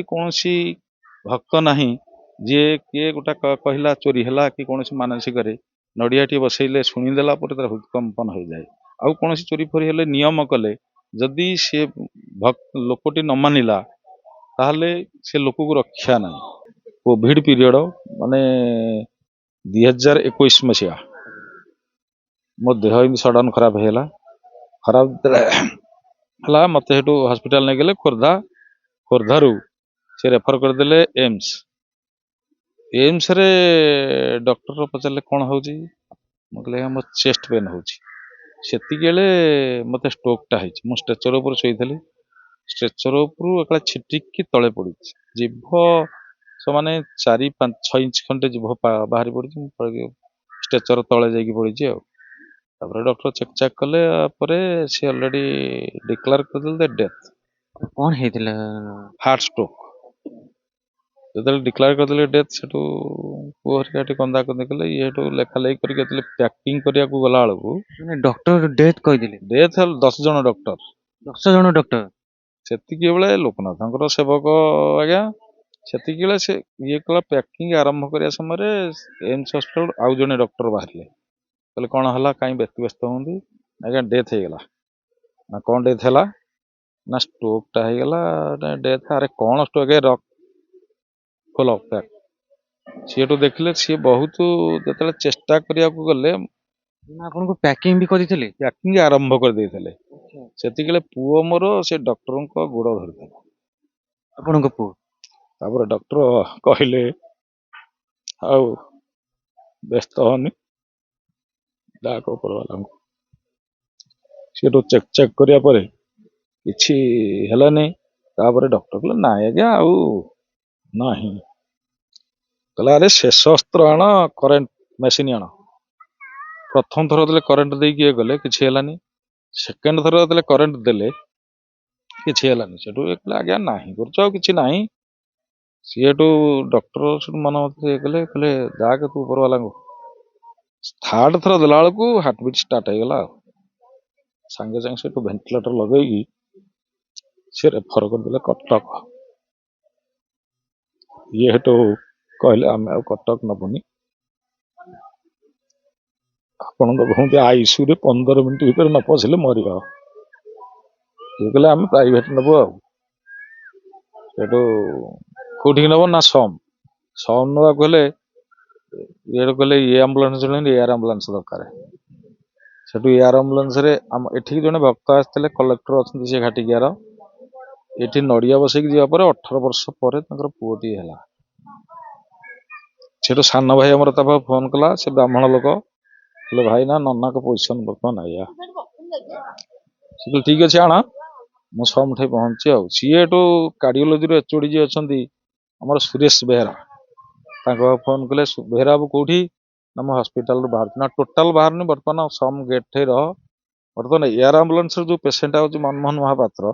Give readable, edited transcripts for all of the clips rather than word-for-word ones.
कौन सी भक्त नाही जे किए गोटा कहला चोरी हला कि कौन मानसिक नड़िया टी बसैले शुणीदेला तार हृदकंपन हो जाए आउ कौन चोरी फोरी हेले नियम कले जदि से लोकटी न मानिला ताहले से लोक को रक्षा ना कोविड पीरियड माने 2021 मसीहा मो देह एमती सडन खराब है खराब है मत हॉस्पिटल नहीं गले खोर्धा खोर्धारू से रेफर करदे एम्स एम्स रे डॉक्टर पचारे कौन हो कहले मो चेस्ट पेन हो मत स्ट्रोकटा है स्ट्रेचर उपर शोली स्ट्रेचर उपरू छिटिकी तले पड़ी जीभ सो माने 4-5-6 इंच खंडे जीभ बाहरी पड़ी स्ट्रेचर तले जाकि पड़ी डॉक्टर चेक चेक कले सी ऑलरेडी डिक्लेयर करदे डेथ कौन है हार्ट स्ट्रोक जो डिक्लेयर करदे डेथ से पुहरिका कंदा कंदी कले ये लेखा लेखि करके पैकिंग करिया को गला बेलू डॉक्टर डेथ कहीदेले डेथ 10 जन डॉक्टर 10 जन डॉक्टर सेतिकी बेले लोकनाथ सेवक आज्ञा सेतिकी बेले से ये कला पैकिंग आरंभ करिया समय एम्स हॉस्पिटल आउ जने डॉक्टर बाहर कहले कौन है कहीं व्यस्त होंगी आज्ञा डेथ हो गला ना कौन डेथ है ना स्ट्रोकटा हो गला डेथ अरे कौन स्ट्रोक है रक खोल पैक सी देखले सी बहुत जो चेष्टा करने को गले आपन को पैकिंग भी करथिले पैकिंग आरंभ कर देथिले सेतिके पुओ मोर से डॉक्टर को गोड़ धरता आपन को पुओ तापर डॉक्टर कहले आउ व्यस्त होनी डाक ऊपर वाला सी चेक चेक करिया परे किछि हेलानी तापर डॉक्टर कहले ना आज्ञा आउ नाही कहला अरे शेष अस्त्र आण करेन्ट मेसीन आण प्रथम थर देले करेन्ट देकी गले किछि हेलानी सेकेंड थर देले करेन्ट देले किछि हेलानी सेठू कहले आज्ञा नाही करछ किछि नाही सीएटू डॉक्टर मन मत कहले कहले जाके तू ऊपर वाला थर्ड थर देला बेलू हार्टबीट स्टार्ट हो गला सांगे सांगे से भेंटिलेटर लगे सी रेफर करदे कटक ये हेटू कहले आम कटक नबुनी आपण तो कहते आईसीयू रे 15 मिनिट भीतर न पशिले मरवा ये कहले आम प्राइवेट नबू आठू कौटी नब ना सम सम नवा कहले ये कहले ये आंबुलांस एयर आंबुलांस दरकार से एयर आंबुलांस रे एठी जने भक्त आसते कलेक्टर अच्छा से घाटिकियार ये नड़िया बसैक जापर 18 वर्ष पर पुओटी है से सान भाई आमर फोन कला से ब्राह्मण लोक बोले भाई ना नना को पोजिशन बर्तमान आया ठीक अच्छे आना मु सम ठाई पहुंची सीए कार्डियोलोजी एचओडी जी अच्छा आमर सुरेश बेहरा फोन कले बेहरा बाबू कौटी ना मो हॉस्पिटल बाहर ना टोटाल बाहर नहीं बर्तमान सम गेट ठाई रह बर्तमान एयर आंबुलांस जो पेसेंट आज मनमोहन महापात्र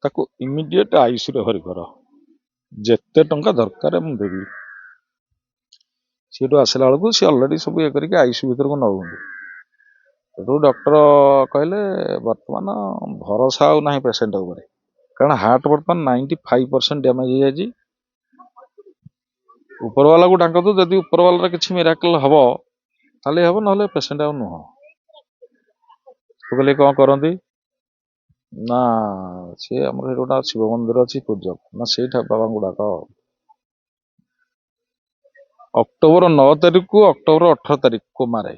ताको इमिडिएट आईसीयू रे भरी कर जेते टंका दरकार मुझे देवी सीटू आसला बेलू सी अलरेडी सब ये करके आईसीयू भीतर को नौ डॉक्टर कहले बर्तमान भरोसा आउ ना पेसेंट उपर कारण हार्ट बर्तमान 95% डैमेज हो जाए ऊपर वाला को डाक तो जदि ऊपर वाला किसी मिराकल हम ताले हम ना पेसेंट आ नुह तो कहले कौन करती ना सी आम गोटा शिव मंदिर अच्छी पूजक ना से बाबा को डाक अक्टोबर 9 तारीख को अक्टोबर 18 तारीख कोमारे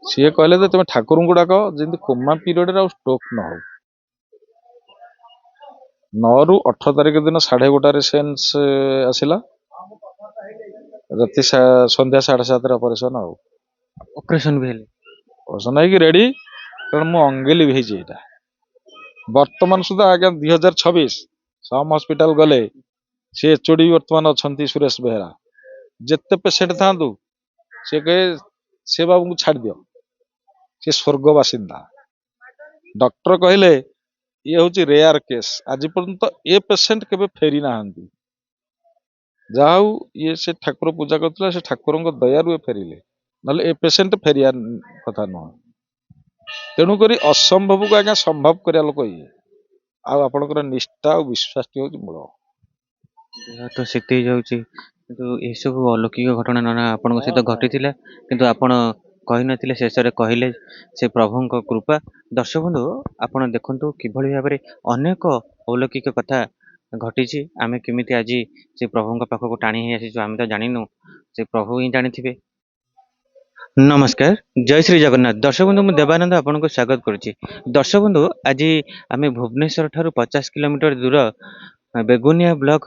सी कहले तुम ठाकुर को डाक जमी कोमा पीरियड स्ट्रोक न हो 9 ରୁ 18 तारीख दिन 11:30 सेन्स आसला राति संध्या 7:30 ऑपरेशन ऑपरेशन भी ऑपरेशन है रेडी कारण मु अंगेली भी यहाँ बर्तमान सुधा आज्ञा 2026 सम हॉस्पिटल गले सी एचओडी बर्तमान अच्छा सुरेश बेहरा जिते पेसेंट था सी कहे से बाबू को छाड़ दियो सी स्वर्ग बासिंदा डॉक्टर कहले ये हूँ रेयर केस आज पर्यंत ए पेसेंट केबे फेरी ना जाऊ ये से ठाकुर पूजा करता से ठाकुर दयारू फेरिले ना ए पेसेंट फेरिया कथा नुह तेणुक असंभव को आज्ञा संभव करिया लोक ये ଆଉ ଆପଣଙ୍କର ନିଷ୍ଠା ଆଉ ବିଶ୍ୱାସଟି ହେଉଛି ମୂଳ। ଦେହ ତ ଶୀତେଇ ଯାଉଛି କିନ୍ତୁ ଏସବୁ ଅଲୌକିକ ଘଟଣା ନନା ଆପଣଙ୍କ ସହିତ ଘଟିଥିଲା କିନ୍ତୁ ଆପଣ କହିନଥିଲେ ଶେଷରେ କହିଲେ ସେ ପ୍ରଭୁଙ୍କ କୃପା। ଦର୍ଶକ ବନ୍ଧୁ ଆପଣ ଦେଖନ୍ତୁ କିଭଳି ଭାବରେ ଅନେକ ଅଲୌକିକ କଥା ଘଟିଛି। ଆମେ କେମିତି ଆଜି ସେ ପ୍ରଭୁଙ୍କ ପାଖକୁ ଟାଣି ହେଇ ଆସିଛୁ ଆମେ ତ ଜାଣିନୁ, ସେ ପ୍ରଭୁ ହିଁ ଜାଣିଥିବେ। ନମସ୍କାର, ଜୟ ଶ୍ରୀ ଜଗନ୍ନାଥ। ଦର୍ଶକ ବନ୍ଧୁ ମୁଁ ଦେବାନନ୍ଦ ଆପଣଙ୍କୁ ସ୍ୱାଗତ କରୁଛି। ଦର୍ଶକ ବନ୍ଧୁ ଆଜି ଆମେ ଭୁବନେଶ୍ୱର ଠାରୁ 50 କିଲୋମିଟର ଦୂର ବେଗୁନିଆ ବ୍ଲକ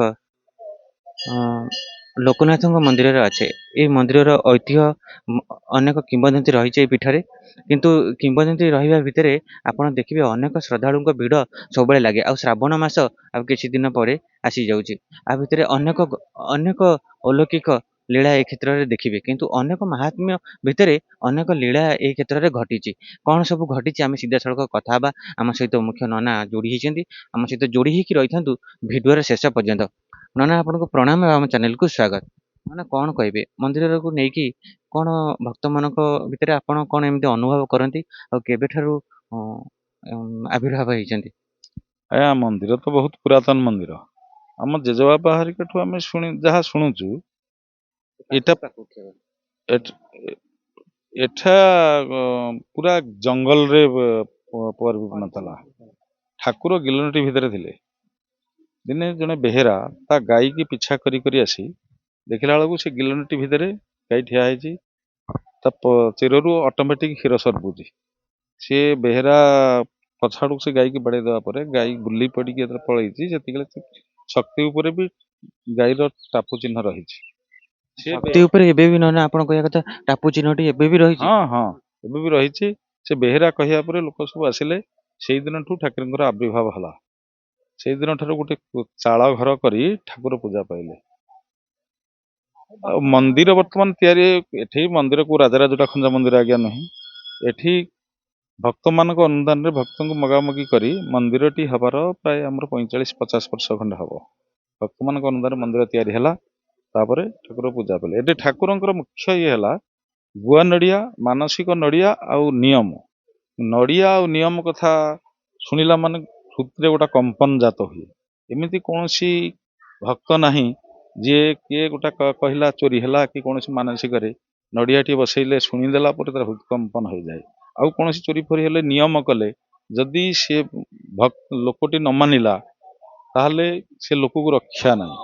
ଲୋକନାଥଙ୍କ ମନ୍ଦିରରେ ଅଛି। ଏହି ମନ୍ଦିରର ଐତିହ୍ୟ ଅନେକ କିମ୍ବଦନ୍ତୀ ରହିଛି ଏହି ପୀଠରେ, କିନ୍ତୁ କିମ୍ବଦନ୍ତୀ ରହିବା ଭିତରେ ଆପଣ ଦେଖିବେ ଅନେକ ଶ୍ରଦ୍ଧାଳୁଙ୍କ ଭିଡ଼ ସବୁବେଳେ ଲାଗେ। ଆଉ ଶ୍ରାବଣ ମାସ ଆଉ କିଛି ଦିନ ପରେ ଆସିଯାଉଛି। ଆ ଭିତରେ ଅନେକ ଅନେକ ଅଲୌକିକ ଲୀଳା ଏ କ୍ଷେତ୍ରରେ ଦେଖିବେ, କିନ୍ତୁ ଅନେକ ମାହାତ୍ମ୍ୟ ଭିତରେ ଅନେକ ଲୀଳା ଏହି କ୍ଷେତ୍ରରେ ଘଟିଛି। କଣ ସବୁ ଘଟିଛି ଆମେ ସିଧାସଳଖ କଥା ହେବା। ଆମ ସହିତ ମୁଖ୍ୟ ନନା ଯୋଡ଼ି ହେଇଛନ୍ତି, ଆମ ସହିତ ଯୋଡ଼ି ହେଇକି ରହିଥାନ୍ତୁ ଭିଡ଼ିଓର ଶେଷ ପର୍ଯ୍ୟନ୍ତ। ନନା ଆପଣଙ୍କୁ ପ୍ରଣାମ ଆଉ ଆମ ଚ୍ୟାନେଲକୁ ସ୍ୱାଗତ। ନନା କଣ କହିବେ ମନ୍ଦିରକୁ ନେଇକି, କଣ ଭକ୍ତମାନଙ୍କ ଭିତରେ ଆପଣ କଣ ଏମିତି ଅନୁଭବ କରନ୍ତି ଆଉ କେବେଠାରୁ ଆବିର୍ଭାବ ହେଇଛନ୍ତି? ଆଜ୍ଞା ମନ୍ଦିର ତ ବହୁତ ପୁରାତନ ମନ୍ଦିର। ଆମ ଜେଜେବାପା ହେରିକାଠୁ ଆମେ ଯାହା ଶୁଣୁଛୁ ଏଇଟା ଏଠା ପୁରା ଜଙ୍ଗଲରେ ପରିପୂର୍ଣ୍ଣ ଥିଲା। ଠାକୁର ଗିଲନଟି ଭିତରେ ଥିଲେ। ଦିନେ ଜଣେ ବେହେରା ତା ଗାଈକି ପିଛା କରି କରି ଆସି ଦେଖିଲା ବେଳକୁ ସେ ଗିଲନଟି ଭିତରେ ଗାଈ ଠିଆ ହେଇଛି। ତା ଚେରରୁ ଅଟୋମେଟିକ କ୍ଷୀର ସରୁଛି। ସେ ବେହେରା ପଛଆଡ଼କୁ ସେ ଗାଈକି ବାଡ଼େଇ ଦେବା ପରେ ଗାଈ ଗୁଲି ପଡ଼ିକି ଯେତେବେଳେ ପଳେଇଛି, ସେତିକିବେଳେ ଶକ୍ତି ଉପରେ ବି ଗାଈର ଟାପୁ ଚିହ୍ନ ରହିଛି। ଶକ୍ତି ଉପରେ ଏବେ ବି ନନା ଆପଣ କହିବା କଥା ଟାପୁ ଚିହ୍ନଟି ଏବେ ବି ରହିଛି? ହଁ ହଁ, ଏବେ ବି ରହିଛି। ସେ ବେହେରା କହିବା ପରେ ଲୋକ ସବୁ ଆସିଲେ। ସେଇ ଦିନଠୁ ଠାକୁରଙ୍କର ଆବିର୍ଭାବ ହେଲା। ସେଇଦିନ ଠାରୁ ଗୋଟେ ଚାଳ ଘର କରି ଠାକୁର ପୂଜା ପାଇଲେ। ଆଉ ମନ୍ଦିର ବର୍ତ୍ତମାନ ତିଆରି ଏଠି ମନ୍ଦିରକୁ ରାଜରାଜୁଡ଼ା ଖଞ୍ଜା ମନ୍ଦିର ଆଜ୍ଞା ନାହିଁ। ଏଠି ଭକ୍ତମାନଙ୍କ ଅନୁଦାନରେ ଭକ୍ତଙ୍କୁ ମଗାମଗି କରି ମନ୍ଦିରଟି ହେବାର ପ୍ରାୟ ଆମର 45-50 ବର୍ଷ ଖଣ୍ଡେ ହେବ। ଭକ୍ତମାନଙ୍କ ଅନୁଦାନରେ ମନ୍ଦିର ତିଆରି ହେଲା। ତାପରେ ଠାକୁର ପୂଜା ପାଇଲେ। ଏଠି ଠାକୁରଙ୍କର ମୁଖ୍ୟ ଇଏ ହେଲା ଗୁଆ ନଡ଼ିଆ, ମାନସିକ ନଡ଼ିଆ ଆଉ ନିୟମ। ନଡ଼ିଆ ଆଉ ନିୟମ କଥା ଶୁଣିଲା ମାନେ ହୃଦରେ ଗୋଟେ କମ୍ପନ ଜାତ ହୁଏ। ଏମିତି କୌଣସି ଭକ୍ତ ନାହିଁ ଯିଏ କିଏ ଗୋଟେ କହିଲା ଚୋରି ହେଲା କି କୌଣସି ମାନସିକରେ ନଡ଼ିଆଟି ବସେଇଲେ ଶୁଣିଦେଲା ପରେ ତାର ହୃଦକମ୍ପନ ହୋଇଯାଏ। ଆଉ କୌଣସି ଚୋରି ଫୋରି ହେଲେ ନିୟମ କଲେ ଯଦି ସେ ଲୋକଟି ନ ମାନିଲା ତାହେଲେ ସେ ଲୋକକୁ ରକ୍ଷା ନାହିଁ।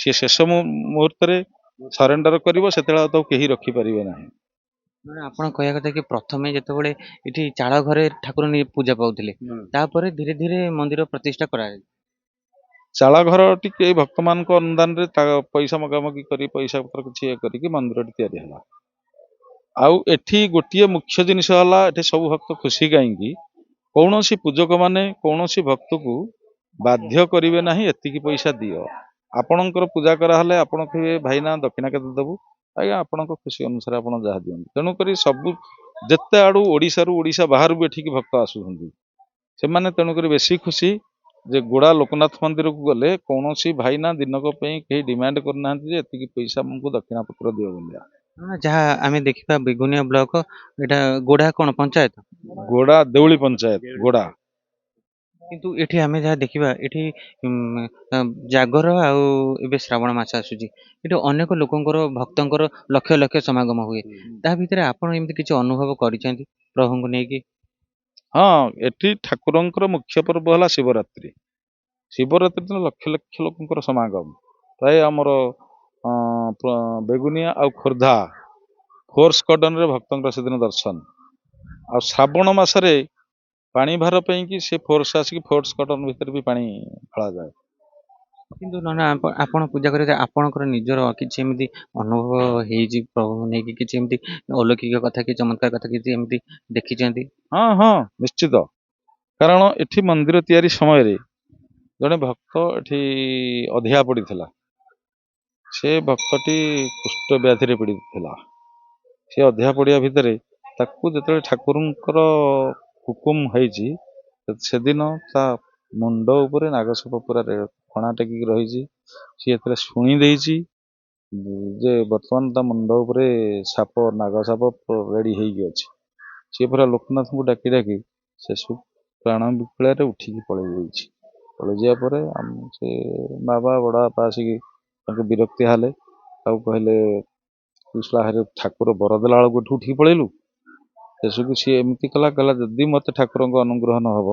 ସେ ଶେଷ ମୁହୂର୍ତ୍ତରେ ସରେଣ୍ଡର କରିବ, ସେତେବେଳେ ଆଉ ତାକୁ କେହି ରଖିପାରିବେ ନାହିଁ। ଆପଣ କହିବା କଥା କି ପ୍ରଥମେ ଯେତେବେଳେ ଏଠି ଚାଳ ଘରେ ଠାକୁର ପୂଜା ପାଉଥିଲେ, ତାପରେ ଧୀରେ ଧୀରେ ମନ୍ଦିର ପ୍ରତିଷ୍ଠା କରାଯାଏ। ଚାଳ ଘର ଟିକେ ଭକ୍ତମାନଙ୍କ ଅନୁଦାନରେ ପଇସା ମଗାମଗି କରି ପଇସା ପତ୍ର କିଛି ଇଏ କରିକି ମନ୍ଦିରଟି ତିଆରି ହେଲା। ଆଉ ଏଠି ଗୋଟିଏ ମୁଖ୍ୟ ଜିନିଷ ହେଲା, ଏଠି ସବୁ ଭକ୍ତ ଖୁସି କାହିଁକି, କୌଣସି ପୂଜକ ମାନେ କୌଣସି ଭକ୍ତକୁ ବାଧ୍ୟ କରିବେ ନାହିଁ ଏତିକି ପଇସା ଦିଅ। ଆପଣଙ୍କର ପୂଜା କରାହେଲେ ଆପଣ କହିବେ ଭାଇନା ଦକ୍ଷିଣା କେତେ ଦେବୁ, ଆଜ୍ଞା ଆପଣଙ୍କ ଖୁସି ଅନୁସାରେ ଆପଣ ଯାହା ଦିଅନ୍ତୁ। ତେଣୁକରି ସବୁ ଯେତେ ଆଡ଼ୁ ଓଡ଼ିଶାରୁ ଓଡ଼ିଶା ବାହାରୁ ବି ଏଠିକି ଭକ୍ତ ଆସୁଛନ୍ତି। ସେମାନେ ତେଣୁକରି ବେଶୀ ଖୁସି ଯେ ଗୋଡ଼ା ଲୋକନାଥ ମନ୍ଦିରକୁ ଗଲେ କୌଣସି ଭାଇନା ଦିନକ ପାଇଁ କେହି ଡିମାଣ୍ଡ କରିନାହାନ୍ତି ଯେ ଏତିକି ପଇସା ଆମକୁ ଦକ୍ଷିଣା ପତ୍ର ଦିଅ ବୋଲିଆ। ଯାହା ଆମେ ଦେଖିବା ବେଗୁନିଆ ବ୍ଲକ, ଏଇଟା ଗୋଡ଼ା କଣ ପଞ୍ଚାୟତ? ଗୋଡ଼ା ଦେଉଳି ପଞ୍ଚାୟତ ଗୋଡ଼ା। କିନ୍ତୁ ଏଠି ଆମେ ଯାହା ଦେଖିବା ଏଠି ଜାଗର ଆଉ ଏବେ ଶ୍ରାବଣ ମାସ ଆସୁଛି, ଏଠି ଅନେକ ଲୋକଙ୍କର ଭକ୍ତଙ୍କର ଲକ୍ଷ ଲକ୍ଷ ସମାଗମ ହୁଏ। ତା ଭିତରେ ଆପଣ ଏମିତି କିଛି ଅନୁଭବ କରିଛନ୍ତି ପ୍ରଭୁଙ୍କୁ ନେଇକି? ହଁ, ଏଠି ଠାକୁରଙ୍କର ମୁଖ୍ୟ ପର୍ବ ହେଲା ଶିବରାତ୍ରି। ଶିବରାତ୍ରି ଦିନ ଲକ୍ଷ ଲକ୍ଷ ଲୋକଙ୍କର ସମାଗମ। ପ୍ରାୟ ଆମର ବେଗୁନିଆ ଆଉ ଖୋର୍ଦ୍ଧା ଫୋର୍ସ କର୍ଡନରେ ଭକ୍ତଙ୍କର ସେଦିନ ଦର୍ଶନ। ଆଉ ଶ୍ରାବଣ ମାସରେ ପାଣି ଭାର ପାଇଁକି ସେ ଫୋର୍ସ ଆସିକି ଫୋର୍ସ କର୍ଡନ ଭିତରେ ବି ପାଣି ଖଳାଯାଏ। କିନ୍ତୁ ନନା ଆପଣ ପୂଜା କରିବା ଆପଣଙ୍କର ନିଜର କିଛି ଏମିତି ଅନୁଭବ ହେଇଛି ପ୍ରଭୁଙ୍କୁ ନେଇକି, କିଛି ଏମିତି ଅଲୌକିକ କଥା କି ଚମତ୍କାର କଥା କିଛି ଏମିତି ଦେଖିଛନ୍ତି? ହଁ ହଁ, ନିଶ୍ଚିତ। କାରଣ ଏଠି ମନ୍ଦିର ତିଆରି ସମୟରେ ଜଣେ ଭକ୍ତ ଏଠି ଅଧିଆ ପଡ଼ିଥିଲା। ସେ ଭକ୍ତଟି କୁଷ୍ଠ ବ୍ୟାଧିରେ ପୀଡ଼ିତ ଥିଲା। ସେ ଅଧିଆ ପଡ଼ିବା ଭିତରେ ତାକୁ ଯେତେବେଳେ ଠାକୁରଙ୍କର ହୁକୁମ ହେଇଛି, ସେଦିନ ତା ମୁଣ୍ଡ ଉପରେ ନାଗସାପ ପୁରା ଫଣା ଟେକିକି ରହିଛି। ସିଏ ଯେତେବେଳେ ଶୁଣି ଦେଇଛି ଯେ ବର୍ତ୍ତମାନ ତା ମୁଣ୍ଡ ଉପରେ ନାଗ ସାପ ରେଡ଼ି ହେଇକି ଅଛି, ସିଏ ପୁରା ଲୋକନାଥଙ୍କୁ ଡାକି ଡାକି ଶେଷକୁ ପ୍ରାଣ ବିକଳରେ ଉଠିକି ପଳେଇ ଯାଇଛି। ପଳେଇ ଯିବା ପରେ ସେ ବାବା ବଡ଼ ବାପା ଆସିକି ତାଙ୍କୁ ବିରକ୍ତି ହେଲେ, ତାକୁ କହିଲେ ତୁ ଶଳା ଠାକୁର ବର ଦେଲା ବେଳକୁ ଏଠୁ ଉଠିକି ପଳେଇଲୁ। ଶେଷକୁ ସିଏ ଏମିତି କହିଲା ଯଦି ମୋତେ ଠାକୁରଙ୍କ ଅନୁଗ୍ରହ ନ ହେବ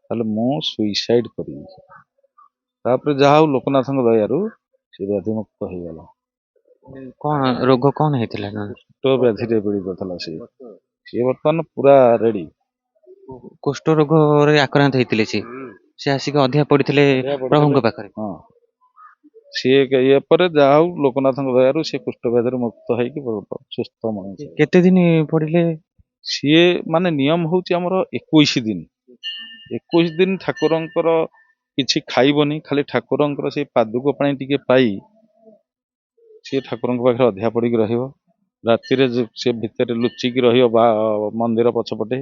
ତାହେଲେ ମୁଁ ସୁଇସାଇଡ୍ କରିବି। ତାପରେ ଯାହା ହଉ ଲୋକନାଥଙ୍କ ଦୟାରୁ ସେ ବ୍ୟାଧିମୁକ୍ତ ହେଇଗଲା। କଣ ରୋଗ କଣ ହେଇଥିଲା? କୁଷ୍ଠ ବ୍ୟାଧିରେ ପୀଡ଼ିତ ଥିଲା ସିଏ ବର୍ତ୍ତମାନ ପୁରା ରେଡି। କୁଷ୍ଠ ରୋଗରେ ଆକ୍ରାନ୍ତ ହେଇଥିଲେ ସେ ଆସିକି ଅଧିଆ ପଡିଥିଲେ ପ୍ରଭୁଙ୍କ ପାଖରେ। ହଁ, ସିଏ ଇଏ ପରେ ଯାହା ହଉ ଲୋକନାଥଙ୍କ ଦୟାରୁ ସେ କୁଷ୍ଠ ବ୍ୟାଧିରୁ ମୁକ୍ତ ହେଇକି ସୁସ୍ଥ ମଣିଷ। କେତେ ଦିନ ପଡିଲେ? ସିଏ ମାନେ ନିୟମ ହଉଛି ଆମର 21 ଦିନ। 21 ଦିନ ଠାକୁରଙ୍କର କିଛି ଖାଇବନି, ଖାଲି ଠାକୁରଙ୍କର ସେଇ ପାଦୁକ ପାଣି ଟିକେ ପାଇ ସିଏ ଠାକୁରଙ୍କ ପାଖରେ ଅଧିଆ ପଡ଼ିକି ରହିବ। ରାତିରେ ସେ ଭିତରେ ଲୁଚିକି ରହିବ ମନ୍ଦିର ପଛପଟେ।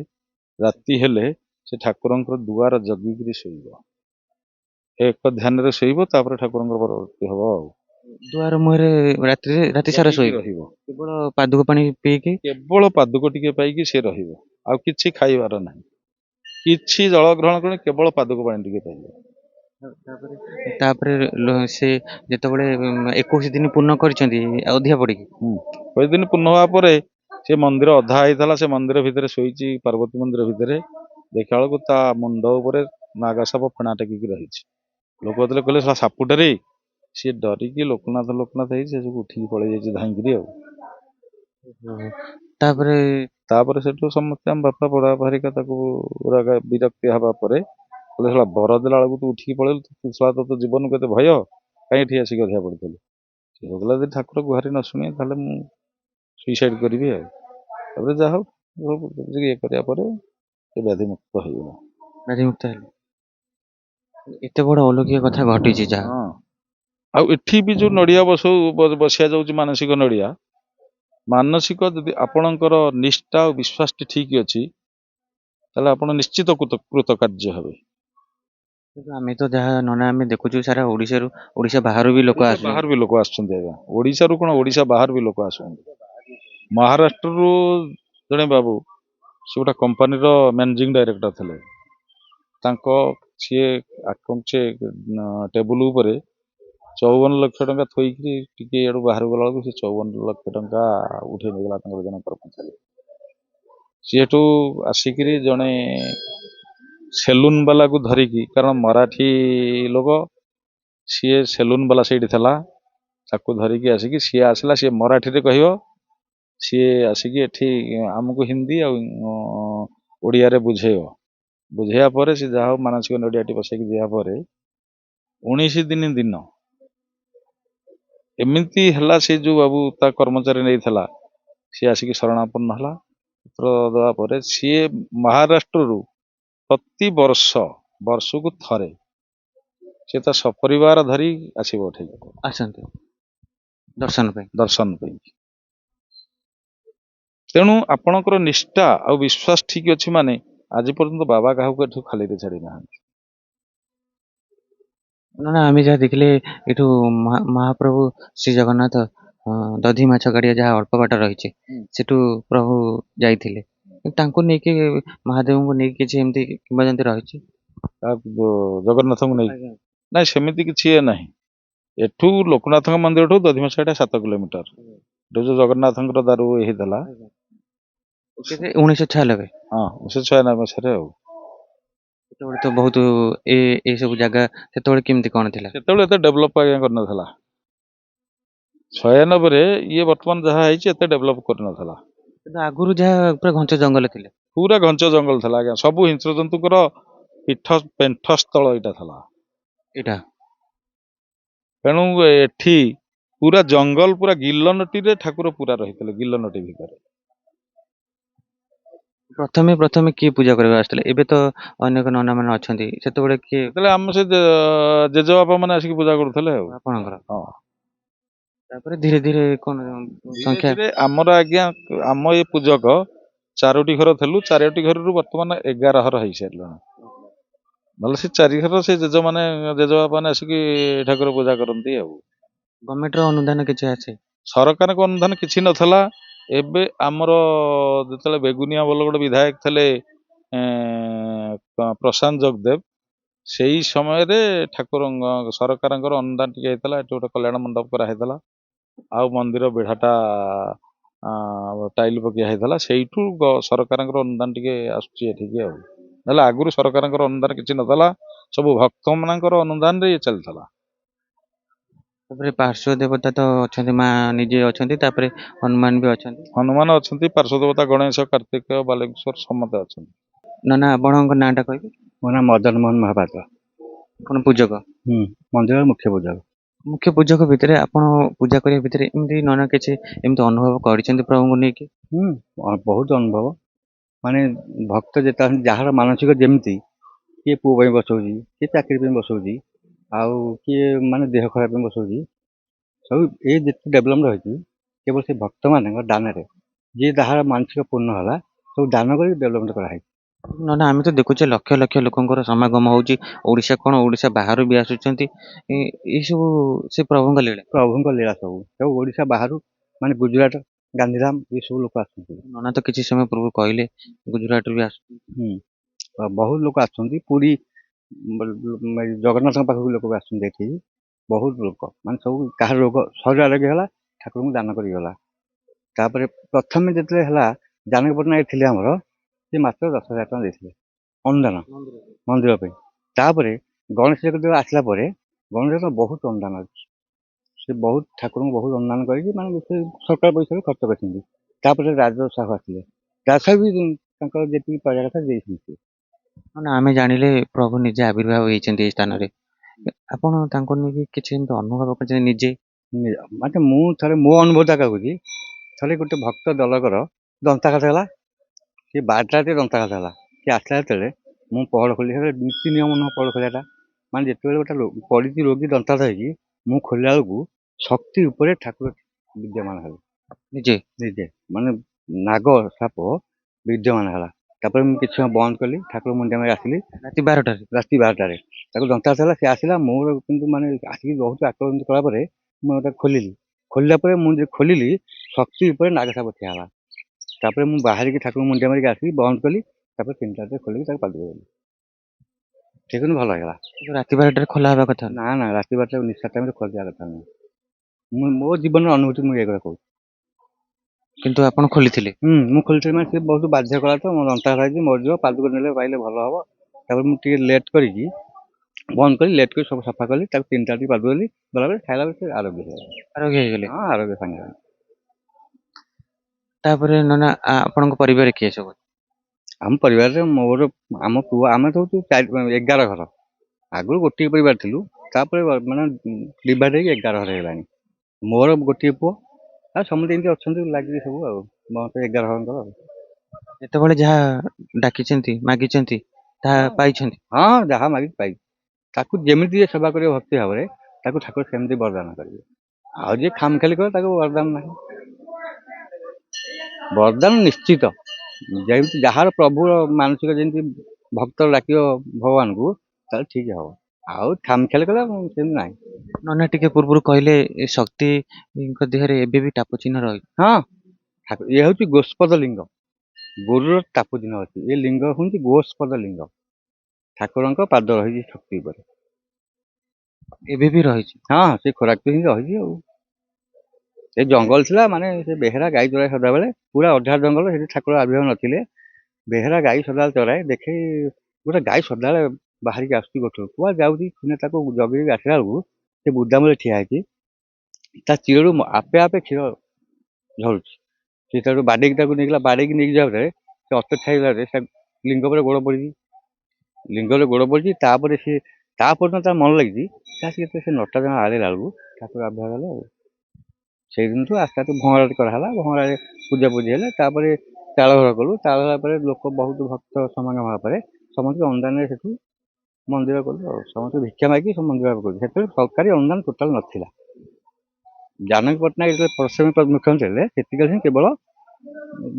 ରାତି ହେଲେ ସେ ଠାକୁରଙ୍କର ଦୁଆର ଜଗିକିରି ଶୋଇବ, ଏକ ଧ୍ୟାନରେ ଶୋଇବ। ତାପରେ ଠାକୁରଙ୍କର ପରବର୍ତ୍ତୀ ହବ ଆଉ। ଦୁଆର ମୁହଁରେ ରାତି ସାରା ରହିବ, କେବଳ ପାଦୁକ ପାଣି ପିଇକି, କେବଳ ପାଦୁକ ଟିକେ ପାଇକି ସେ ରହିବ, ଆଉ କିଛି ଖାଇବାର ନାହିଁ, କିଛି ଜଳ ଗ୍ରହଣ କରି କେବଳ ପାଦୁକ ପାଣି ଟିକେ ପାଇବ। ତାପରେ ସେ ଯେତେବେଳେ 21 ଦିନ ପୂର୍ଣ୍ଣ କରିଛନ୍ତି ଅଧିଆ ପଡିକି, 21 ଦିନ ପୂର୍ଣ୍ଣ ହବା ପରେ ସେ ମନ୍ଦିର ଅଧା ହେଇଥିଲା। ସେ ମନ୍ଦିର ଭିତରେ ଶୋଇଛି, ପାର୍ବତୀ ମନ୍ଦିର ଭିତରେ। ଦେଖିଲା ବେଳକୁ ତା ମୁଣ୍ଡ ଉପରେ ନାଗସାପ ଫଣା ଟେକିକି ରହିଛି। ଲୋକ ଯେତେବେଳେ କହିଲେ ଶଳା ସାପୁଟାରେ, ସିଏ ଡରିକି ଲୋକନାଥ ହେଇ ସେ ସବୁ ଉଠିକି ପଳେଇ ଯାଇଛି ଧାଇଁକିରି ଆଉ। ତାପରେ ସେଠୁ ସମସ୍ତେ ଆମ ବାପା ବଡ଼ ବାପା ହେରିକା ତାକୁ ବିରକ୍ତି ହେବା ପରେ କହିଲେ ଶଳା ବର ଦେଲା ବେଳକୁ ତୁ ଉଠିକି ପଳେଇଲୁ, ତୁ ଶଳା ତୋ ଜୀବନକୁ କେତେ ଭୟ, କାହିଁ ଏଠି ଆସିକି ଅଧିଆ ପଡ଼ିଥିଲୁ। ସେ କହିଲା ଯଦି ଠାକୁର ଗୁହାରି ନ ଶୁଣିବେ ତାହେଲେ ମୁଁ ସୁଇସାଇଡ୍ କରିବି ଆଉ। ତାପରେ ଯାହା ହଉ ଇଏ କରିବା ପରେ ସେ ବ୍ୟାଧିମୁକ୍ତ ହେଇଗଲା। ଏତେ ବଡ ଅଲୌକିକ କଥା ଘଟିଛି ଯାହା। ହଁ, ଆଉ ଏଠି ବି ଯୋଉ ନଡିଆ ବସିଆ ଯାଉଛି ମାନସିକ ନଡିଆ, ମାନସିକ ଯଦି ଆପଣଙ୍କର ନିଷ୍ଠା ଆଉ ବିଶ୍ୱାସଟି ଠିକ ଅଛି ତାହେଲେ ଆପଣ ନିଶ୍ଚିତ କୃତକାର୍ଯ୍ୟ ହେବେ। ଆମେ ତ ଯାହା ନନା ଆମେ ଦେଖୁଛୁ ସାରା ଓଡିଶା ବାହାରୁ ବି ଲୋକ ଆସୁଛନ୍ତି ଆଜ୍ଞା। ଓଡିଶାରୁ କଣ, ଓଡିଶା ବାହାରୁ ବି ଲୋକ ଆସୁଛନ୍ତି। ମହାରାଷ୍ଟ୍ରରୁ ଜଣେ ବାବୁ, ସେ ଗୋଟେ କମ୍ପାନୀର ମ୍ୟାନେଜିଂ ଡାଇରେକ୍ଟର ଥିଲେ। ତାଙ୍କ ସିଏ ଟେବୁଲ ଉପରେ 54 ଲକ୍ଷ ଟଙ୍କା ଥୋଇକି ଟିକେ ଇଆଡୁ ବାହାରକୁ ଗଲା ବେଳକୁ ସେ 54 ଲକ୍ଷ ଟଙ୍କା ଉଠେଇ ନେଇଗଲା ତାଙ୍କର ଜଣେ କର୍ମଚାରୀ। ସିଏଠୁ ଆସିକିରି ଜଣେ ସେଲୁନ ବାଲାକୁ ଧରିକି, କାରଣ ମରାଠି ଲୋକ, ସିଏ ସେଲୁନ ବାଲା ସେଇଠି ଥିଲା, ତାକୁ ଧରିକି ଆସିକି ସିଏ ଆସିଲା, ସିଏ ମରାଠୀରେ କହିବ, ସିଏ ଆସିକି ଏଠି ଆମକୁ ହିନ୍ଦୀ ଆଉ ଓଡ଼ିଆରେ ବୁଝେଇବ। ବୁଝେଇବା ପରେ ସେ ଯାହା ହଉ ମାନସିକ ନଡ଼ିଆଟି ବସେଇକି ଯିବା ପରେ 19 ଦିନ ଏମିତି ହେଲା, ସେ ଯୋଉ ବାବୁ ତା କର୍ମଚାରୀ ନେଇଥିଲା ସିଏ ଆସିକି ଶରଣାପନ୍ନ ହେଲା। ପତ୍ର ଦେବା ପରେ ସିଏ ମହାରାଷ୍ଟ୍ରରୁ ପ୍ରତି ବର୍ଷକୁ ଥରେ ସେ ତା ସପରିବାର ଧରି ଆସିବ ଏଠିକି ଆସନ୍ତି ଦର୍ଶନ ପାଇଁ। ତେଣୁ ଆପଣଙ୍କର ନିଷ୍ଠା ଆଉ ବିଶ୍ୱାସ ଠିକ ଅଛି ମାନେ ଆଜି ପର୍ଯ୍ୟନ୍ତ ବାବା କାହାକୁ ଏଠୁ ଖାଲିରେ ଛାଡି ନାହାନ୍ତି। ନା ଆମେ ଯାହା ଦେଖିଲେ ଏଠୁ ମହାପ୍ରଭୁ ଶ୍ରୀ ଜଗନ୍ନାଥ ଦଧି ମାଛ ଗାଡିଆ ଯାହା ଅଳ୍ପ ବାଟ ରହିଛି, ସେଠୁ ପ୍ରଭୁ ଯାଇଥିଲେ। ତାଙ୍କୁ ନେଇକି, ମହାଦେବଙ୍କୁ ନେଇକି କିଛି ଏମିତି କିମ୍ବଦନ୍ତୀ ରହିଛି ଜଗନ୍ନାଥଙ୍କୁ ନେଇ? ନାଇଁ, ସେମିତି କିଛି ନାହିଁ। ଏଠୁ ଲୋକନାଥଙ୍କ ମନ୍ଦିରଠୁ ଦଧିମାଛ ଗାଡିଆ 7 କିଲୋମିଟର। ଏଠୁ ଯୋଉ ଜଗନ୍ନାଥଙ୍କର ଦାରୁ ହେଇଥିଲା 1996। ହଁ, 1996 ମସିହାରେ ଆଉ। ସେତେବେଳେ ତ ବହୁତ ଏଇ ସବୁ ଜାଗା ସେତେବେଳେ କେମିତି କଣ ଥିଲା? ସେତେବେଳେ ଏତେ ଡେଭଲପ ଆଜ୍ଞା କରିନଥିଲା। 96ରେ ଇଏ ବର୍ତ୍ତମାନ ଯାହା ହେଇଛି ଏତେ ଡେଭଲପ କରିନଥିଲା। କିନ୍ତୁ ଆଗରୁ ଯାହା ପୁରା ଘଞ୍ଚ ଜଙ୍ଗଲ ଥିଲା, ପୁରା ଘଞ୍ଚ ଜଙ୍ଗଲ ଥିଲା ଆଜ୍ଞା। ସବୁ ହିଂସ୍ରଜନ୍ତୁଙ୍କର ପେଣ୍ଠସ୍ଥଳ ଏଇଟା ଥିଲା। ତେଣୁ ଏଠି ପୁରା ଜଙ୍ଗଲ, ପୁରା ଗିଲନଟିରେ ଠାକୁର ପୁରା ରହିଥିଲେ, ଗିଲନଟି ଭିତରେ। ପ୍ରଥମେ କିଏ ପୂଜା କରିବାକୁ ଆସିଥିଲେ? ଏବେ ତ ଅନେକ ନନା ମାନେ ଅଛନ୍ତି, ସେତେବେଳେ କିଏ? ସେତେବେଳେ ଆମ ସେ ଜେଜେବାପା ମାନେ ଆସିକି ପୂଜା କରୁଥିଲେ ଆଉ ଆପଣଙ୍କର। ହଁ, ତାପରେ ଧୀରେ ଧୀରେ କଣ ସଂଖ୍ୟା? ଆମର ଆଜ୍ଞା, ଆମ ଏ ପୂଜକ 4ଟି ଘର ଥିଲୁ, 4ଟି ଘରରୁ ବର୍ତ୍ତମାନ 11 ଘର ହେଇସାରିଲାଣି। ନହେଲେ ସେ 4 ଘର ସେ ଜେଜେବାପା ମାନେ ଆସିକି ଠାକୁର ପୂଜା କରନ୍ତି ଆଉ। ଗଭର୍ଣ୍ଣମେଣ୍ଟର ଅନୁଦାନ କିଛି ଅଛି? ସରକାରଙ୍କ ଅନୁଦାନ କିଛି ନଥିଲା। ଏବେ ଆମର ଯେତେବେଳେ ବେଗୁନିଆ ବଲଗଡ଼ ବିଧାୟକ ଥିଲେ ପ୍ରଶାନ୍ତ ଜଗଦେବ ସେଇ ସମୟରେ ଠାକୁରଙ୍କ ସରକାରଙ୍କର ଅନୁଦାନ ଟିକେ ହେଇଥିଲା, ଏଠି ଗୋଟେ କଲ୍ୟାଣ ମଣ୍ଡପ କରାହେଇଥିଲା, ଆଉ ମନ୍ଦିର ବେଢ଼ାଟା ଟାଇଲ ପକିଆ ହେଇଥିଲା। ସେଇଠୁ ସରକାରଙ୍କର ଅନୁଦାନ ଟିକେ ଆସୁଛି ଏଠିକି ଆଉ, ନହେଲେ ଆଗରୁ ସରକାରଙ୍କର ଅନୁଦାନ କିଛି ନଥିଲା, ସବୁ ଭକ୍ତମାନଙ୍କର ଅନୁଦାନରେ ଇଏ ଚାଲିଥିଲା। ତାପରେ ପାର୍ଶ୍ୱ ଦେବତା ତ ଅଛନ୍ତି, ମା ନିଜେ ଅଛନ୍ତି, ତାପରେ ହନୁମାନ ବି ଅଛନ୍ତି। ହନୁମାନ ଅଛନ୍ତି, ପାର୍ଶ୍ୱ ଦେବତା ଗଣେଶ, କାର୍ତ୍ତିକ, ବାଲେଶ୍ୱର ସମସ୍ତେ ଅଛନ୍ତି। ନନା ଆପଣଙ୍କ ନାଁଟା କହିବେ? ମୋ ନାଁ ମଦନ ମୋହନ ମହାପାତ୍ର। ଆପଣ ପୂଜକ? ମନ୍ଦିରର ମୁଖ୍ୟ ପୂଜକ। ମୁଖ୍ୟ ପୂଜକ ଭିତରେ ଆପଣ ପୂଜା କରିବା ଭିତରେ ଏମିତି ନନା କିଛି ଏମିତି ଅନୁଭବ କରିଛନ୍ତି ପ୍ରଭୁଙ୍କୁ ନେଇକି? ବହୁତ ଅନୁଭବ, ମାନେ ଭକ୍ତ ଯେତେବେଳେ ଯାହାର ମାନସିକ ଯେମିତି, କିଏ ପୁଅ ପାଇଁ ବସଉଛି, କିଏ ଚାକିରି ପାଇଁ ବସଉଛି, ଆଉ କିଏ ମାନେ ଦେହ ଖରାପ ପାଇଁ ବସଉଛି, ସବୁ ଏଇ ଯେତେ ଡେଭଲପମେଣ୍ଟ ରହିଛି କେବଳ ସେ ଭକ୍ତମାନଙ୍କ ଦାନରେ, ଯିଏ ଯାହାର ମାନସିକ ପୂର୍ଣ୍ଣ ହେଲା ସବୁ ଦାନ କରି ଡେଭଲପମେଣ୍ଟ କରାହେଇଛି। ନନା ଆମେ ତ ଦେଖୁଛେ ଲକ୍ଷ ଲକ୍ଷ ଲୋକଙ୍କର ସମାଗମ ହଉଛି, ଓଡ଼ିଶା କଣ ଓଡ଼ିଶା ବାହାରୁ ବି ଆସୁଛନ୍ତି, ଏଇସବୁ ସେ ପ୍ରଭୁଙ୍କ ଲୀଳା। ପ୍ରଭୁଙ୍କ ଲୀଳା ସବୁ ଓଡ଼ିଶା ବାହାରୁ, ମାନେ ଗୁଜୁରାଟ, ଗାନ୍ଧୀଧାମ ଏସବୁ ଲୋକ ଆସୁଛନ୍ତି। ନନା ତ କିଛି ସମୟ ପୂର୍ବରୁ କହିଲେ ଗୁଜୁରାଟରୁ ବି ଆସୁଛନ୍ତି। ବହୁତ ଲୋକ ଆସୁଛନ୍ତି, ପୁରୀ ଜଗନ୍ନାଥଙ୍କ ପାଖକୁ ଲୋକ ବି ଆସୁଛନ୍ତି ଏଠିକି, ବହୁତ ଲୋକ, ମାନେ ସବୁ କାହାର ରୋଗ ଶରୀର ଆରୋଗ୍ୟ ହେଲା, ଠାକୁରଙ୍କୁ ଦାନ କରିଗଲା। ତାପରେ ପ୍ରଥମେ ଯେତେବେଳେ ହେଲା, ଜାନକୀ ପଟ୍ଟନାୟକ ଥିଲେ ଆମର, ସେ ମାତ୍ର 10,000 ଟଙ୍କା ଦେଇଥିଲେ ଅନୁଦାନ ମନ୍ଦିର ପାଇଁ। ତାପରେ ଗଣେଶ ଦେବ ଆସିଲା ପରେ ଗଣେଶ ଦେବ ବହୁତ ଅନୁଦାନ ଅଛି, ସେ ବହୁତ ଠାକୁରଙ୍କୁ ବହୁତ ଅନୁଦାନ କରିକି ମାନେ ସରକାର ପଇସାରେ ଖର୍ଚ୍ଚ କରିଛନ୍ତି। ତାପରେ ରାଜ ସାହୁ ଆସିଲେ, ରାଜ ସାହୁ ବି ତାଙ୍କର ଯେତିକି ପାଇବା କଥା ଦେଇଛନ୍ତି। ନା ଆମେ ଜାଣିଲେ ପ୍ରଭୁ ନିଜେ ଆବିର୍ଭାବ ହେଇଛନ୍ତି ଏଇ ସ୍ଥାନରେ, ଆପଣ ତାଙ୍କୁ ନେଇକି କିଛି ଏମିତି ଅନୁଭବ କରିଛନ୍ତି ନିଜେ? ମାନେ ମୁଁ ଥରେ ମୋ ଅନୁଭବଟା କହୁଛି, ଥରେ ଗୋଟେ ଭକ୍ତ ଦଳକର ଦନ୍ତାଘାତ ହେଲା, ସେ 12ଟାରେ ଦନ୍ତାଘାତ ହେଲା, ସେ ଆସିଲା ଯେତେବେଳେ ମୁଁ ପହଡ଼ ଖୋଲି, ନୀତି ନିୟମ ନୁହଁ ପହଡ଼ ଖୋଲିବାଟା, ମାନେ ଯେତେବେଳେ ଗୋଟେ ପଡ଼ିଛି ରୋଗୀ ଦନ୍ତାଘାତ ହେଇକି, ମୁଁ ଖୋଲିଲା ବେଳକୁ ଶକ୍ତି ଉପରେ ଠାକୁର ବିଦ୍ୟମାନ ହେଲେ, ନିଜେ ମାନେ ନାଗ ସାପ ବିଦ୍ୟମାନ ହେଲା। ତାପରେ ମୁଁ କିଛି ସମୟ ବନ୍ଦ କଲି, ଠାକୁର ମୁଣ୍ଡିଆ ମାରି ଆସିଲି ରାତି 12ଟାରେ ତାକୁ ଦନ୍ତାଘାତ ହେଲା, ସେ ଆସିଲା, ମୋର କିନ୍ତୁ ମାନେ ଆସିକି ବହୁତ ଆକ୍ରମଣ କଲା ପରେ ମୁଁ ତାକୁ ଖୋଲିଲା ପରେ ମୁଁ ଯେ ଖୋଲିଲି, ଶକ୍ତି ଉପରେ ନାଗ ସାପ ଠିଆ ହେଲା। ତାପରେ ମୁଁ ବାହାରିକି ଠାକୁରଙ୍କୁ ମୁଣ୍ଡିଆ ମାରିକି ଆସିକି ବନ୍ଦ କଲି, ତାପରେ 3ଟାରେ ଖୋଲିକି ତାକୁ ପାଦ ଦେଲି, ସେ କିନ୍ତୁ ଭଲ ହେଇଗଲା। ରାତି 12ଟାରେ ଖୋଲା ହେବା କଥା? ନା ରାତି 12ଟାରେ ନିଶା ଟାଇମରେ ଖୋଲିବା କଥା ନୁହେଁ। ମୋ ଜୀବନର ଅନୁଭୂତି ମୁଁ ଏଗୁଡ଼ା କହୁଛି। କିନ୍ତୁ ଆପଣ ଖୋଲିଥିଲେ? ମୁଁ ଖୋଲିଥିଲି, ମାନେ ସେ ବହୁତ ବାଧ୍ୟ କଲା, ତ ମୋ ଦନ୍ତାଘାତ ହେଇଛି ମରିଯିବ, ପାଦକୁ ନେଲେ ପାଇଲେ ଭଲ ହବ। ତାପରେ ମୁଁ ଟିକେ ଲେଟ୍ କରିକି ବନ୍ଦ କଲି, ଲେଟ୍ କରି ସବୁ ସଫା କଲି, ତାକୁ 3ଟା ପାଦ ଦେଲି, ଗଲାବେଳେ ଖାଇଲା ବେଳେ ସେ ଆରୋଗ୍ୟ ହେଇଗଲେ? ହଁ, ଆରୋଗ୍ୟ ସାଙ୍ଗେ ସାଙ୍ଗେ। ତାପରେ ନନା ଆପଣଙ୍କ ପରିବାର କିଏ ସବୁ? ଆମ ପରିବାରରେ ଆମ ପୁଅ, ଆମେ ତ ହଉଛୁ 11 ଘର। ଆଗରୁ ଗୋଟିଏ ପରିବାର ଥିଲୁ, ତାପରେ ମାନେ ଡିଭାଇଡ୍ ହେଇକି 11 ଘର ହେଇଗଲାଣି। ମୋର ଗୋଟିଏ ପୁଅ, ଆଉ ସମସ୍ତେ ଏମିତି ଅଛନ୍ତି ଲାଗିକି ସବୁ, ଆଉ 11 ଘରଙ୍କର। ଯେତେବେଳେ ଯାହା ଡାକିଛନ୍ତି ମାଗିଛନ୍ତି ତାହା ପାଇଛନ୍ତି? ହଁ, ଯାହା ମାଗିଛି ପାଇଛି। ତାକୁ ଯେମିତି ସେବା କରିବ ଭକ୍ତି ଭାବରେ, ତାକୁ ଠାକୁର ସେମିତି ବରଦାନ କରିବେ। ଆଉ ଯିଏ ଖାମଖାଲି କରେ ତାକୁ ବରଦାନ ନାହିଁ। ବରଦାନ ନିଶ୍ଚିତ, ଯେମିତି ଯାହାର ପ୍ରଭୁର ମାନସିକ ଯେମିତି ଭକ୍ତ ଡାକିବ ଭଗବାନଙ୍କୁ, ତାହେଲେ ଠିକ ହବ। ଆଉ ଖାମଖାଲି କଲେ ସେମିତି ନାହିଁ। ନନା ଟିକେ ପୂର୍ବରୁ କହିଲେ ଏ ଶକ୍ତିଙ୍କ ଦେହରେ ଏବେ ବି ଟାପ ଚିହ୍ନ ରହିଛି? ହଁ, ଇଏ ହଉଛି ଗୋସ୍ପଦ ଲିଙ୍ଗ, ଗୋରୁର ଟାପ ଚିହ୍ନ ଅଛି। ଏ ଲିଙ୍ଗ ହଉଛି ଗୋସ୍ପଦ ଲିଙ୍ଗ, ଠାକୁରଙ୍କ ପାଦ ରହିଛି ଶକ୍ତି ଉପରେ। ଏବେ ବି ରହିଛି? ହଁ, ସେ ଖୋରାକ ହିଁ ରହିଛି। ଆଉ ସେ ଜଙ୍ଗଲ ଥିଲା, ମାନେ ସେ ବେହେରା ଗାଈ ଚରାଏ ସଦାବେଳେ, ପୁରା ଅଧା ଜଙ୍ଗଲ, ସେଠି ଠାକୁର ଆବିର୍ଭାବ ନଥିଲେ। ବେହେରା ଗାଈ ସଦାବେଳେ ଚରାଏ, ଦେଖେ ଗୋଟେ ଗାଈ ସଦାବେଳେ ବାହାରିକି ଆସୁଛି ଗୋଠରୁ, କୁଆଡେ ଯାଉଛି, ତାକୁ ଜଗିକି ଆସିଲା ବେଳକୁ ସେ ବୁଦାମୂଳେ ଠିଆ ହେଇଛି, ତା ଚିରରୁ ଆପେ ଆପେ କ୍ଷୀର ଝରୁଛି। ସେ ତାକୁ ବାଡ଼େଇକି ନେଇକି ଯାଉଥାଏ, ସେ ଅଟୋ ଖାଇବାରେ ସେ ଲିଙ୍ଗ ଉପରେ ଗୋଡ଼ ପଡ଼ିଛି, ଲିଙ୍ଗରେ ଗୋଡ଼ ପଡ଼ିଛି। ତାପରେ ସେ ତାପରଦିନ ତା ମନ ଲାଗିଛି, ସେ ନଟା ଜଣ ଆଳେଇଲା ବେଳକୁ ଠାକୁର ଆବିର୍ଭାବ ହେଲେ। ଆଉ ସେଇଦିନଠୁ ଆସ୍ତେ ଆସ୍ତେ ଭଙ୍ଗଳାଟି କରାହେଲା, ଭଙ୍ଗଳାରେ ପୂଜାପୂଜି ହେଲେ। ତାପରେ ଚାଳ ଘର କଲୁ, ଚାଳ ହେଲା ପରେ ଲୋକ ବହୁତ ଭକ୍ତ ସମାଗମ ହେବା ପରେ ସମସ୍ତେ ଅନୁଦାନରେ ସେଠୁ ମନ୍ଦିର କଲୁ। ଆଉ ସମସ୍ତେ ଭିକ୍ଷା ମାଗି ସବୁ ମନ୍ଦିର କଲୁ। ସେତେବେଳେ ସରକାରୀ ଅନୁଦାନ ଟୋଟାଲ ନଥିଲା। ଜାନକୀ ପଟ୍ଟନାୟକ ଯେତେବେଳେ ପ୍ରଥମେ ମୁଖ୍ୟମନ୍ତ୍ରୀ ହେଲେ, ସେତିକି ହିଁ କେବଳ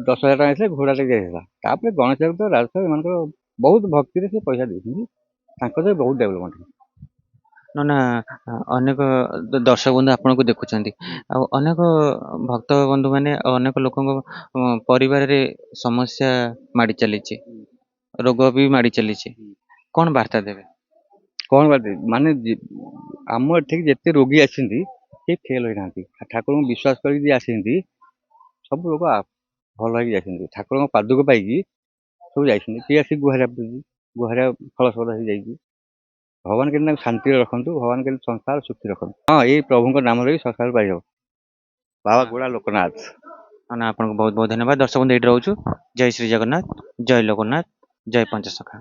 10,000 ଟଙ୍କା ଆସିଲେ ଘୋଡ଼ାଟେ ଦିଆଯାଇଥିଲା। ତାପରେ ଗଣେଶ ଦେବ, ରାଜସାହୁ ଏମାନଙ୍କର ବହୁତ ଭକ୍ତିରେ ସେ ପଇସା ଦେଇଛନ୍ତି, ତାଙ୍କ ଦ୍ୱାରା ବହୁତ ଡେଭଲପମେଣ୍ଟ। ନନା ଅନେକ ଦର୍ଶକ ବନ୍ଧୁ ଆପଣଙ୍କୁ ଦେଖୁଛନ୍ତି, ଆଉ ଅନେକ ଭକ୍ତ ବନ୍ଧୁ ମାନେ ଅନେକ ଲୋକଙ୍କ ପରିବାରରେ ସମସ୍ୟା ମାଡ଼ି ଚାଲିଛି, ରୋଗ ବି ମାଡ଼ି ଚାଲିଛି। କଣ ବାର୍ତ୍ତା ଦେବେ? କ'ଣ ମାନେ ଆମ ଏଠିକି ଯେତେ ରୋଗୀ ଆସିଛନ୍ତି କେହି ଫେଲ୍ ହୋଇନାହାନ୍ତି। ଠାକୁରଙ୍କୁ ବିଶ୍ୱାସ କରିକି ଯିଏ ଆସିଛନ୍ତି ସବୁ ଲୋକ ଭଲ ହେଇକି ଯାଇଛନ୍ତି। ଠାକୁରଙ୍କ ପାଦୁକ ପାଇକି ସବୁ ଯାଇଛନ୍ତି। କିଏ ଆସିକି ଗୁହାରିଆ ଫଳସ୍ପଦ ହେଇଯାଇଛି। ଭଗବାନ କେମିତି ତାଙ୍କୁ ଶାନ୍ତିରେ ରଖନ୍ତୁ, ଭଗବାନ କେମିତି ସଂସାର ସୁଖୀ ରଖନ୍ତୁ। ହଁ, ଏଇ ପ୍ରଭୁଙ୍କ ନାମରେ ବି ସଂସାର ପାଇବ। ବାବା ଗୋଡ଼ା ଲୋକନାଥ। ମାନେ ଆପଣଙ୍କୁ ବହୁତ ବହୁତ ଧନ୍ୟବାଦ। ଦର୍ଶକ ବନ୍ଧୁ ଏଇଠି ରହୁଛୁ। ଜୟ ଶ୍ରୀ ଜଗନ୍ନାଥ, ଜୟ ଲୋକନାଥ, ଜୟ ପଞ୍ଚସଖା।